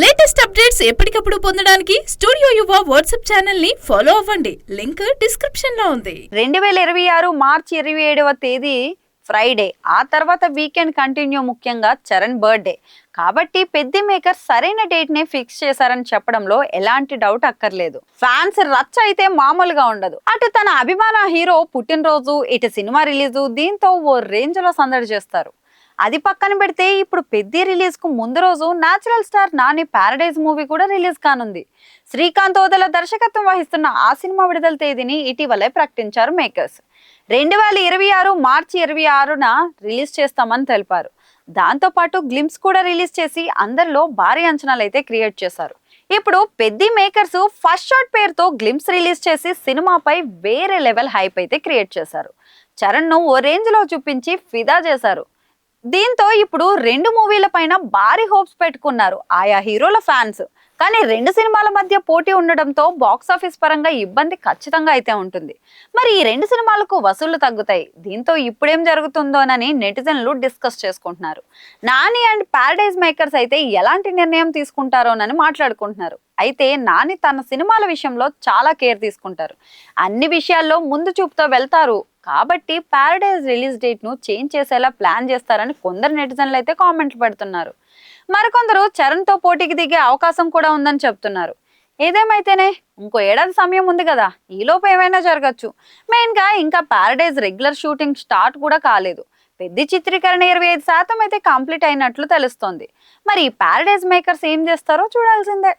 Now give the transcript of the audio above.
Latest updates ఎప్పటికప్పుడు పొందడానికి studio యువ వాట్సాప్ ఛానల్ ని ఫాలో అవ్వండి. లింక్ డిస్క్రిప్షన్ లో ఉంది. 2026 మార్చి 27వ తేదీ ఫ్రైడే. ఆ తర్వాత వీకెండ్ కంటిన్యూ. ముఖ్యంగా చరణ్ బర్త్డే కాబట్టి పెద్ది మేకర్ సరైన డేట్ నే ఫిక్స్ చేశారని చెప్పడంలో ఎలాంటి డౌట్ అక్కర్లేదు. ఫ్యాన్స్ రచ్చ అయితే మామూలుగా ఉండదు. అటు తన అభిమాన హీరో పుట్టినరోజు, ఇటు సినిమా రిలీజు, దీంతో ఓ రేంజ్ లో సందడి చేస్తారు. అది పక్కన పెడితే ఇప్పుడు పెద్ది రిలీజ్ కు ముందు రోజు natural star Nani Paradise movie కూడా రిలీజ్ కానుంది. శ్రీకాంత్ ఓదెల దర్శకత్వం వహిస్తున్న ఆ సినిమా విడుదల తేదీని ఇటీవలే ప్రకటించారు మేకర్స్. 2026 మార్చి 26న రిలీజ్ చేస్తామని తెలిపారు. దాంతో పాటు గ్లిమ్స్ కూడా రిలీజ్ చేసి అందరిలో భారీ అంచనాలు అయితే క్రియేట్ చేశారు. ఇప్పుడు పెద్ది మేకర్స్ ఫస్ట్ షాట్ పేరుతో గ్లిమ్స్ రిలీజ్ చేసి సినిమాపై వేరే లెవెల్ హైప్ అయితే క్రియేట్ చేశారు. చరణ్ ను ఓ రేంజ్ లో చూపించి ఫిదా చేశారు. దీంతో ఇప్పుడు 2 మూవీల పైన భారీ హోప్స్ పెట్టుకున్నారు ఆయా హీరోల ఫ్యాన్స్. కానీ 2 సినిమాల మధ్య పోటీ ఉండడంతో బాక్సాఫీస్ పరంగా ఇబ్బంది ఖచ్చితంగా అయితే ఉంటుంది. మరి ఈ 2 సినిమాలకు వసూళ్లు తగ్గుతాయి. దీంతో ఇప్పుడేం జరుగుతుందోనని నెటిజన్లు డిస్కస్ చేసుకుంటున్నారు. నాని అండ్ ప్యారడైజ్ మేకర్స్ అయితే ఎలాంటి నిర్ణయం తీసుకుంటారోనని మాట్లాడుకుంటున్నారు. అయితే నాని తన సినిమాల విషయంలో చాలా కేర్ తీసుకుంటారు. అన్ని విషయాల్లో ముందు చూపుతో వెళ్తారు. కాబట్టి ప్యారడైజ్ రిలీజ్ డేట్ ను చేంజ్ చేసేలా ప్లాన్ చేస్తారని కొందరు నెటిజన్లు అయితే కామెంట్లు పెడుతున్నారు. మరికొందరు చరణ్ తో పోటీకి దిగే అవకాశం కూడా ఉందని చెప్తున్నారు. ఏదేమైతేనే ఇంకో ఏడాది సమయం ఉంది కదా, ఈలోపు ఏమైనా జరగచ్చు. మెయిన్ గా ఇంకా ప్యారడైజ్ రెగ్యులర్ షూటింగ్ స్టార్ట్ కూడా కాలేదు. పెద్ద చిత్రీకరణ 25% అయితే కంప్లీట్ అయినట్లు తెలుస్తోంది. మరి ప్యారడైజ్ మేకర్స్ ఏం చేస్తారో చూడాల్సిందే.